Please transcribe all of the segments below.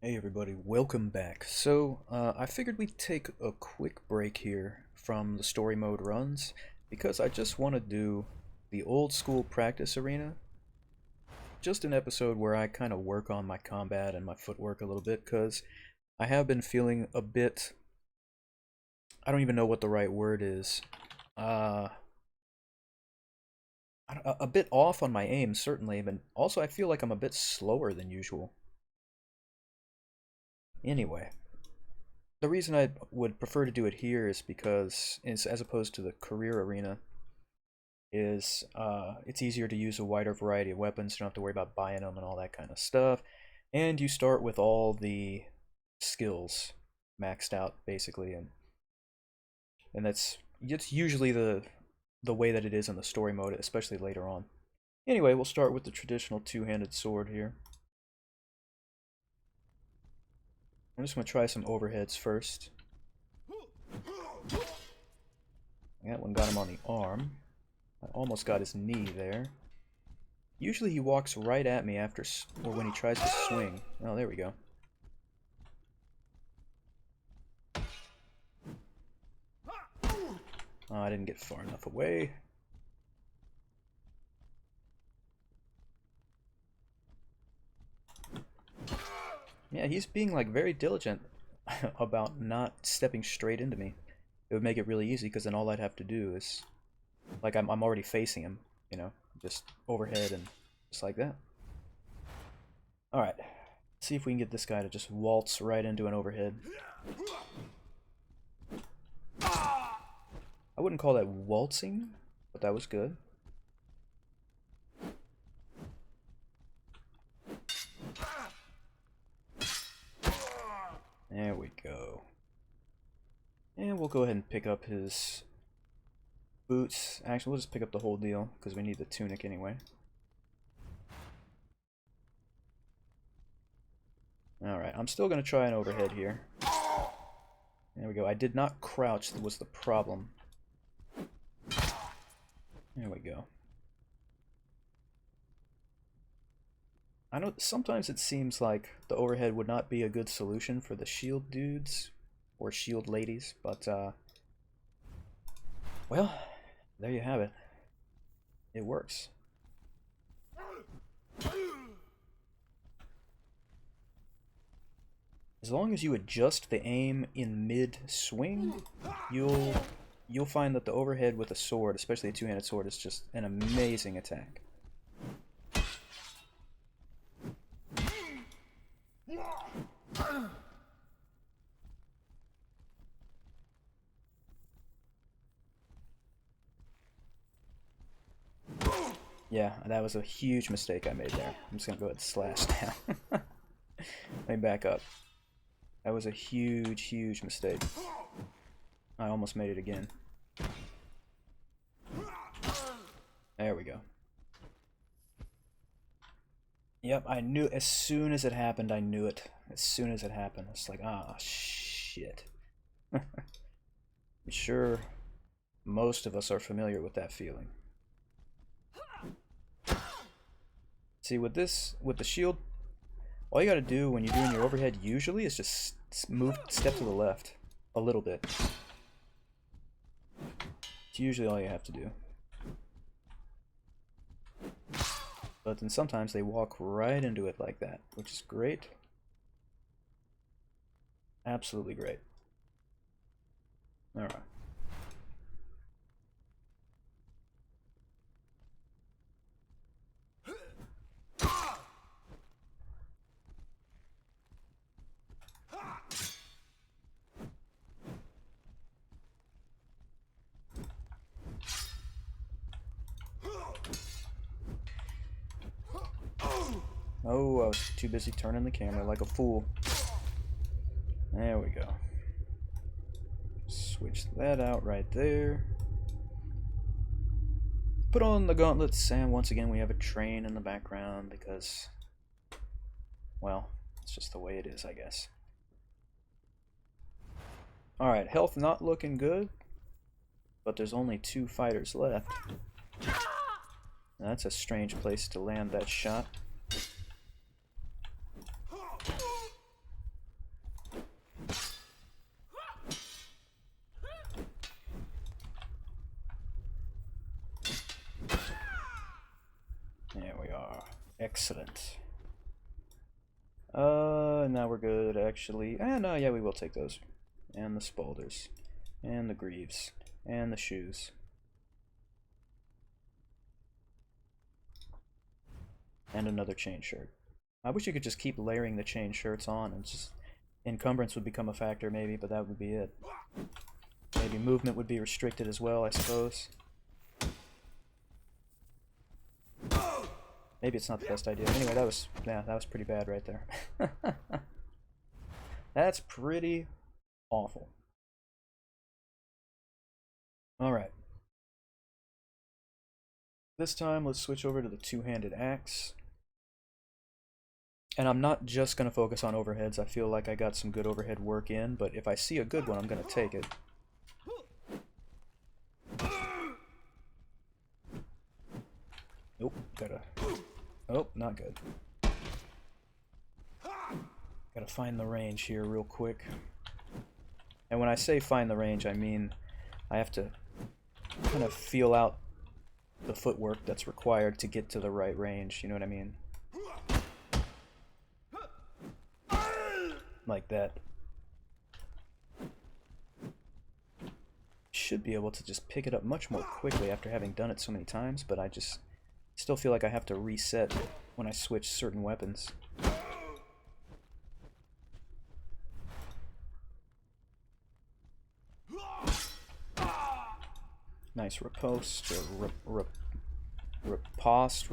Hey everybody, welcome back. I figured we'd take a quick break here from the story mode runs because I just want to do the old school practice arena. Just an episode where I kind of work on my combat and my footwork a little bit because I have been feeling a bit, I don't even know what the right word is, uh, a bit off on my aim certainly, but also I feel like I'm a bit slower than usual. Anyway. The reason I would prefer to do it here is because, as opposed to the career arena, is it's easier to use a wider variety of weapons. You don't have to worry about buying them and all that kind of stuff. And you start with all the skills maxed out, basically, and it's usually the way that it is in the story mode, especially later on. Anyway, we'll start with the traditional two-handed sword here. I'm just going to try some overheads first. That one got him on the arm. I almost got his knee there. Usually he walks right at me after, or when he tries to swing. Oh, there we go. Oh, I didn't get far enough away. Yeah, he's being like very diligent about not stepping straight into me. It would make it really easy because then all I'd have to do is, like, I'm already facing him, you know, just overhead and just like that. Alright, see if we can get this guy to just waltz right into an overhead. I wouldn't call that waltzing, but that was good. There we go. And we'll go ahead and pick up his boots. Actually, we'll just pick up the whole deal, because we need the tunic anyway. Alright, I'm still going to try an overhead here. There we go. I did not crouch, that was the problem. There we go. I know sometimes it seems like the overhead would not be a good solution for the shield dudes or shield ladies, but well, there you have it. It works. As long as you adjust the aim in mid-swing, you'll find that the overhead with a sword, especially a two-handed sword, is just an amazing attack. Yeah, that was a huge mistake I made there. I'm just gonna go ahead and slash down. Let me back up. That was a huge, huge mistake. I almost made it again. There we go. Yep, I knew as soon as it happened, I knew it. As soon as it happened, it's like, ah, shit. I'm sure most of us are familiar with that feeling. See, with the shield, all you gotta do when you're doing your overhead usually is just step to the left a little bit. It's usually all you have to do. But then sometimes they walk right into it like that, which is great. Absolutely great. Alright. Oh, I was too busy turning the camera like a fool. There we go. Switch that out right there. Put on the gauntlets, and once again we have a train in the background because, well, it's just the way it is, I guess. Alright, health not looking good, but there's only 2 fighters left. That's a strange place to land that shot. Excellent. Now we're good, actually. No, yeah, we will take those. And the Spaulders. And the Greaves. And the shoes. And another chain shirt. I wish you could just keep layering the chain shirts on and just... Encumbrance would become a factor, maybe, but that would be it. Maybe movement would be restricted as well, I suppose. Maybe it's not the best idea. Anyway, that was pretty bad right there. That's pretty awful. Alright. This time, let's switch over to the two-handed axe. And I'm not just going to focus on overheads. I feel like I got some good overhead work in, but if I see a good one, I'm going to take it. Nope, gotta... Oh, not good. Gotta find the range here real quick. And when I say find the range, I mean I have to kind of feel out the footwork that's required to get to the right range, you know what I mean? Like that. Should be able to just pick it up much more quickly after having done it so many times, but I just still feel like I have to reset when I switch certain weapons. Nice riposte, or riposte,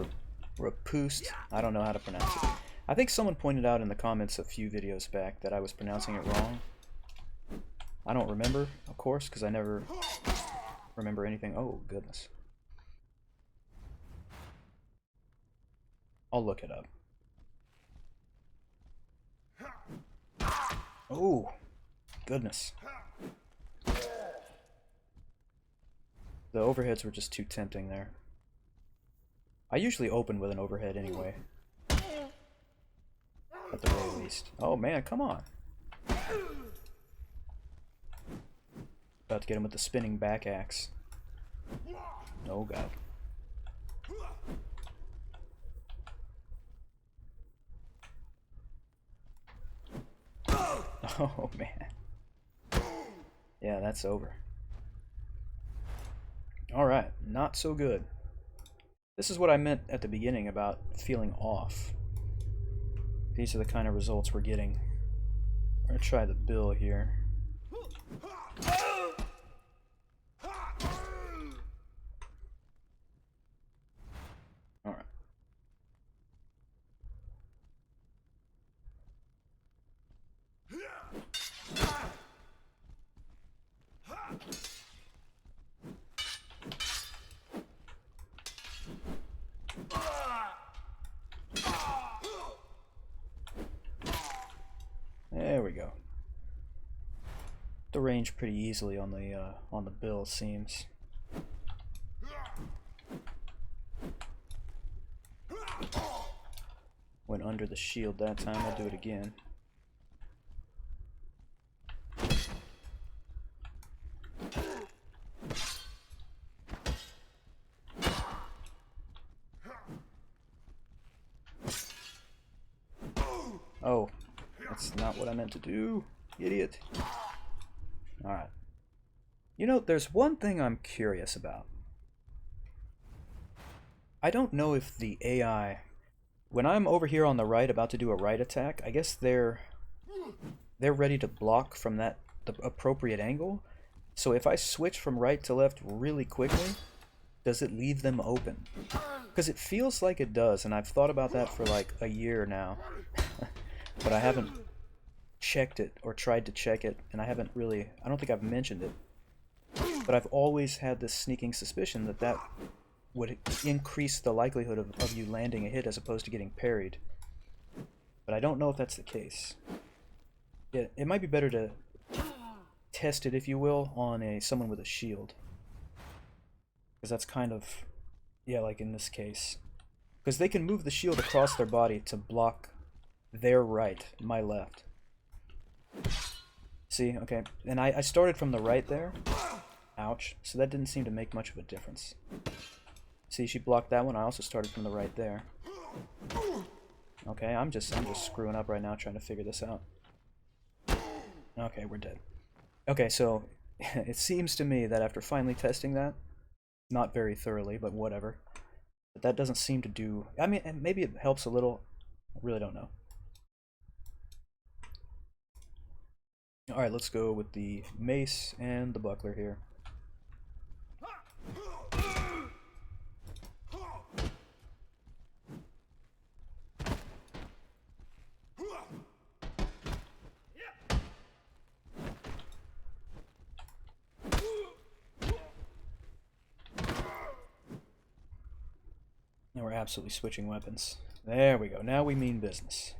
riposte. I don't know how to pronounce it. I think someone pointed out in the comments a few videos back that I was pronouncing it wrong. I don't remember, of course, because I never remember anything. Oh, goodness. I'll look it up. Oh, goodness. The overheads were just too tempting there. I usually open with an overhead anyway. At the very least. Oh man, come on. About to get him with the spinning back axe. Oh god. Oh man. Yeah, that's over. Alright, not so good. This is what I meant at the beginning about feeling off. These are the kind of results we're getting. We're gonna try the bill here. Alright. There we go. The range pretty easily on the bill, it seems. Went under the shield that time. I'll do it again. Oh, that's not what I meant to do, idiot. Alright. You know, there's one thing I'm curious about. I don't know if the AI... When I'm over here on the right about to do a right attack, I guess they're ready to block from the appropriate angle. So if I switch from right to left really quickly, does it leave them open? Because it feels like it does, and I've thought about that for like a year now. But I haven't checked it or tried to check it, and I don't think I've mentioned it. But I've always had this sneaking suspicion that that would increase the likelihood of you landing a hit as opposed to getting parried. But I don't know if that's the case. Yeah, it might be better to test it, if you will, on someone with a shield. Because that's kind of, yeah, like in this case. Because they can move the shield across their body to block their right, my left. See, okay, and I started from the right there. Ouch. So that didn't seem to make much of a difference. See, she blocked that one. I also started from the right there. Okay, I'm just screwing up right now trying to figure this out. Okay, we're dead. Okay, so it seems to me that after finally testing that, not very thoroughly, but whatever, that doesn't seem to do... I mean, maybe it helps a little. I really don't know. Alright, let's go with the mace and the buckler here. Now we're absolutely switching weapons. There we go. Now we mean business.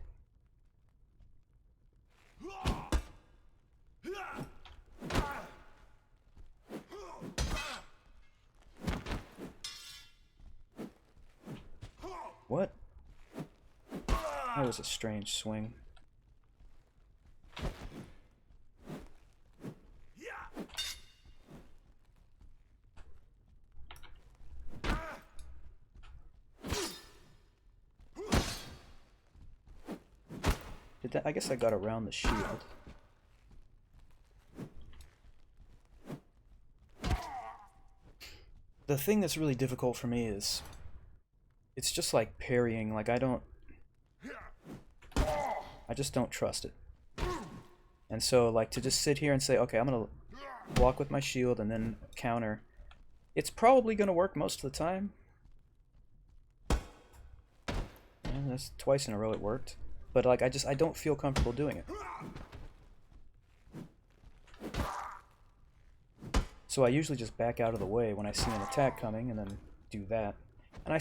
What? That was a strange swing. Did that, I guess I got around the shield. The thing that's really difficult for me is it's just like parrying. Like I just don't trust it. And so like to just sit here and say, okay, I'm gonna block with my shield and then counter, it's probably gonna work most of the time. And that's twice in a row it worked. But like I don't feel comfortable doing it. So I usually just back out of the way when I see an attack coming and then do that. And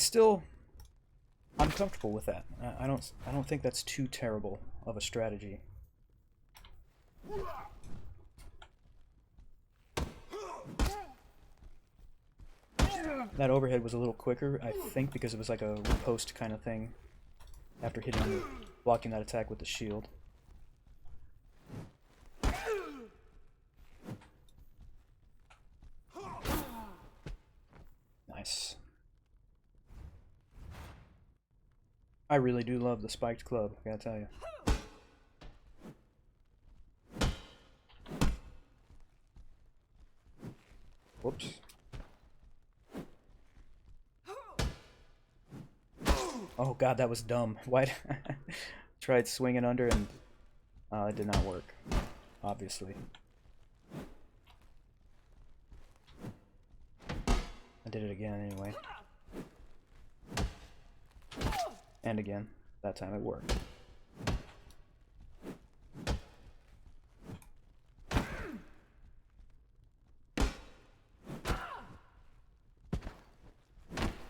I'm comfortable with that. I don't think that's too terrible of a strategy. That overhead was a little quicker, I think, because it was like a riposte kind of thing after blocking that attack with the shield. Nice. I really do love the spiked club, I gotta tell you. Whoops. Oh god, that was dumb. Why? Tried swinging under and it did not work, obviously. I did it again anyway. And again. That time it worked.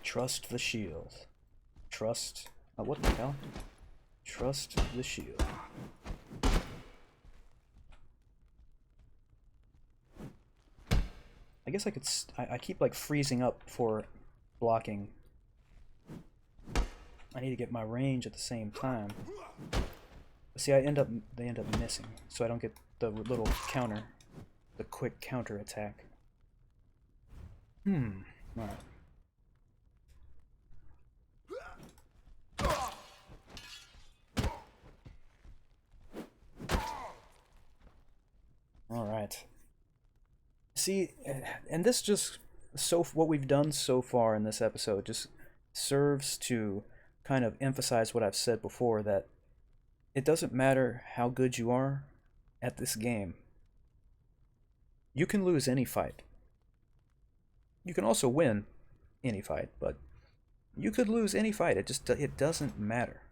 Trust the shield. Trust... Oh, what the hell? Trust the shield. I guess I could... I keep, like, freezing up for blocking. I need to get my range at the same time. But see, they end up missing, so I don't get the little counter, the quick counter attack. Alright. Alright. See, and this just, what we've done so far in this episode just serves to kind of emphasize what I've said before, that it doesn't matter how good you are at this game. You can lose any fight. You can also win any fight, but you could lose any fight. It doesn't matter.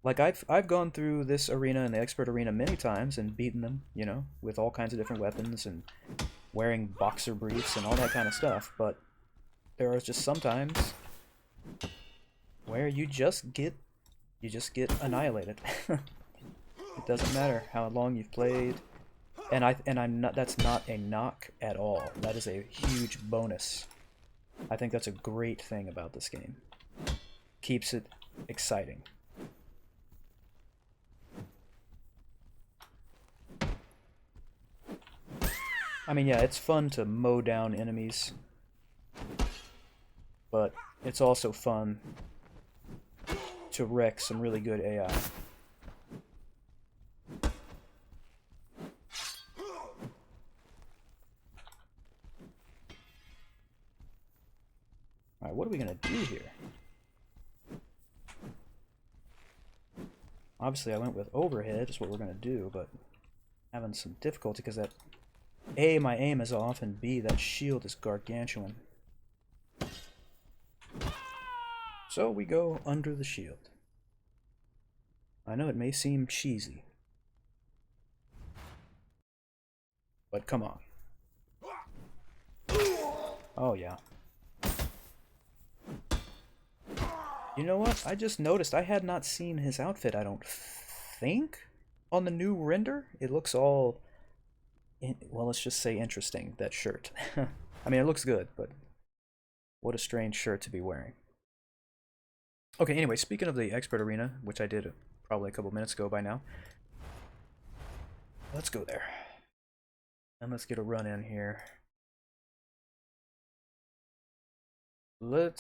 Like I've gone through this arena and the expert arena many times and beaten them, you know, with all kinds of different weapons and wearing boxer briefs and all that kind of stuff, but there are just sometimes where you just get annihilated. It doesn't matter how long you've played, and I'm not. That's not a knock at all. That is a huge bonus. I think that's a great thing about this game. Keeps it exciting. I mean, yeah, it's fun to mow down enemies, but it's also fun to wreck some really good AI. Alright, what are we gonna do here? Obviously I went with overhead, is what we're gonna do, but having some difficulty because that A, my aim is off, and B, that shield is gargantuan. So we go under the shield. I know it may seem cheesy, but come on. Oh yeah. You know what? I just noticed I had not seen his outfit, I don't think, on the new render. It looks all, well, let's just say interesting, that shirt. I mean, it looks good, but what a strange shirt to be wearing. Okay, anyway, speaking of the expert arena, which I did probably a couple minutes ago by now, let's go there. And let's get a run in here. I'm gonna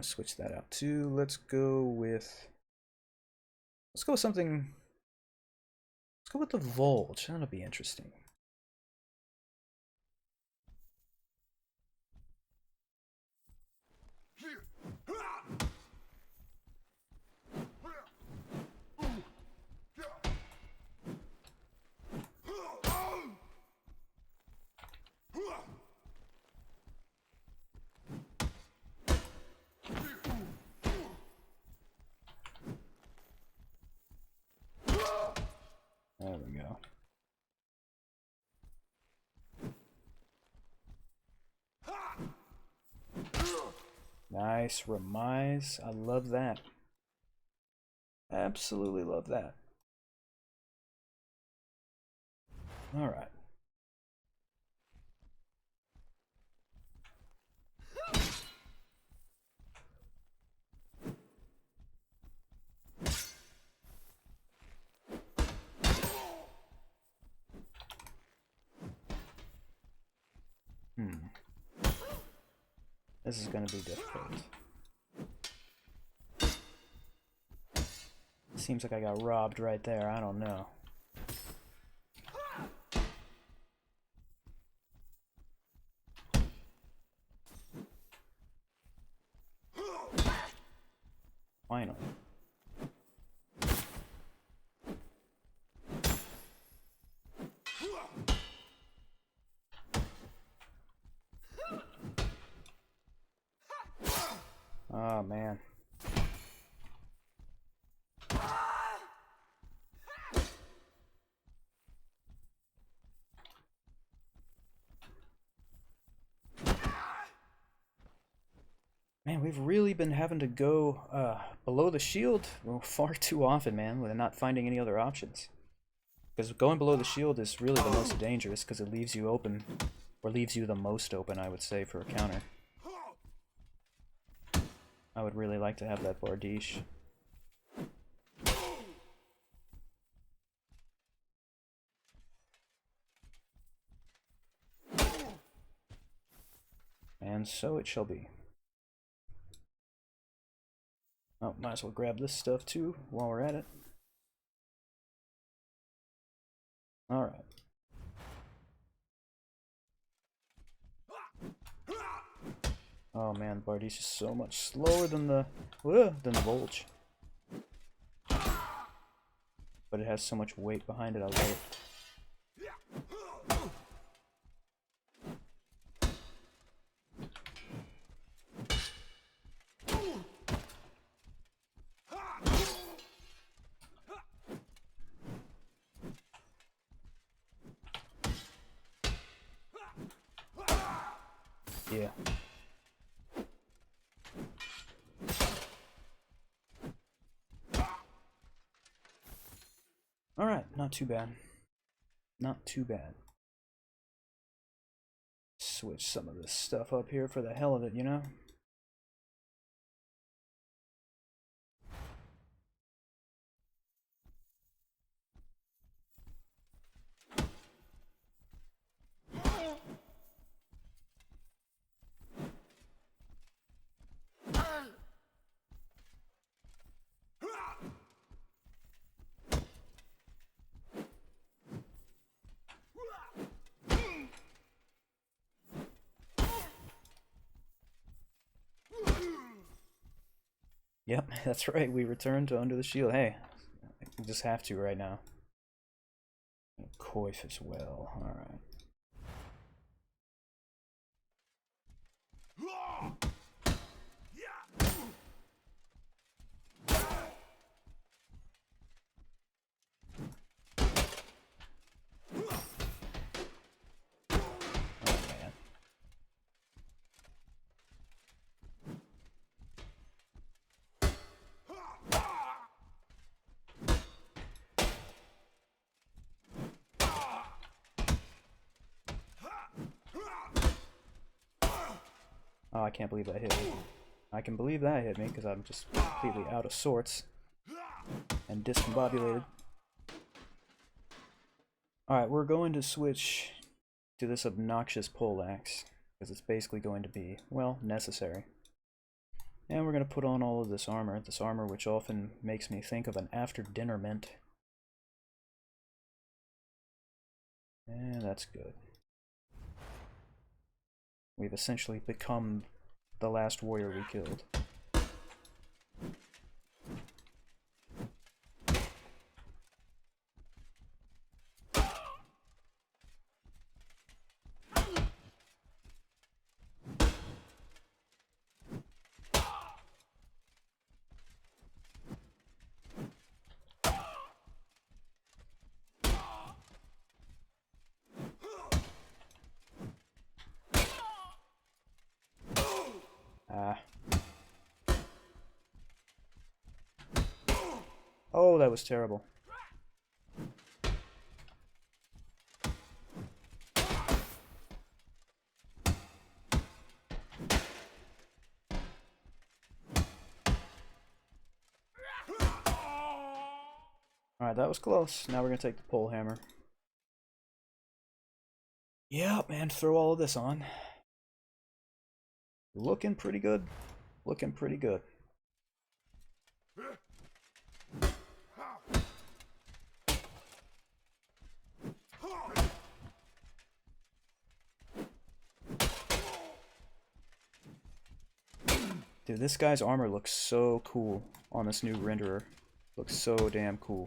switch that out too. Let's go with something. Let's go with the Volge. That'll be interesting. There we go. Nice remise. I love that. Absolutely love that. All right. This is going to be difficult. Seems like I got robbed right there. I don't know. Finally. Oh, man. Man, we've really been having to go below the shield far too often, man, with not finding any other options. Because going below the shield is really the most dangerous, because it leaves you open, or leaves you the most open, I would say, for a counter. I would really like to have that Bardiche. And so it shall be. Oh, might as well grab this stuff too while we're at it. Alright. Oh man, Bardiche is so much slower than the Volge. But it has so much weight behind it, I love it. Yeah. Alright, not too bad. Not too bad. Switch some of this stuff up here for the hell of it, you know? Yep, that's right. We return to Under the Shield. Hey, we just have to right now. Coif as well. Alright. Oh, I can't believe that hit me. I can believe that hit me because I'm just completely out of sorts and discombobulated. Alright, we're going to switch to this obnoxious poleaxe because it's basically going to be, well, necessary. And we're going to put on all of this armor which often makes me think of an after-dinner mint. And that's good. We've essentially become the last warrior we killed. Oh, that was terrible. Alright, that was close. Now we're gonna take the pole hammer. Yeah, man, throw all of this on. Looking pretty good. Looking pretty good. Dude, this guy's armor looks so cool on this new renderer. Looks so damn cool.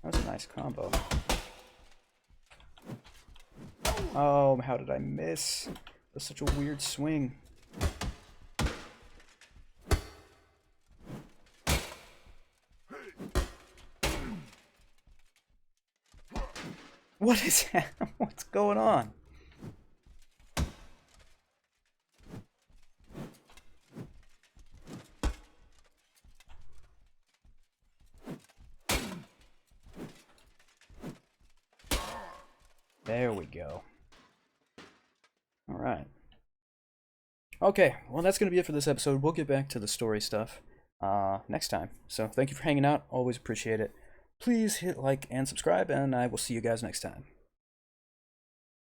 That was a nice combo. Oh, how did I miss? That's such a weird swing. What is that? What's going on? There we go. Alright. Okay, well that's going to be it for this episode. We'll get back to the story stuff next time. So thank you for hanging out. Always appreciate it. Please hit like and subscribe, and I will see you guys next time.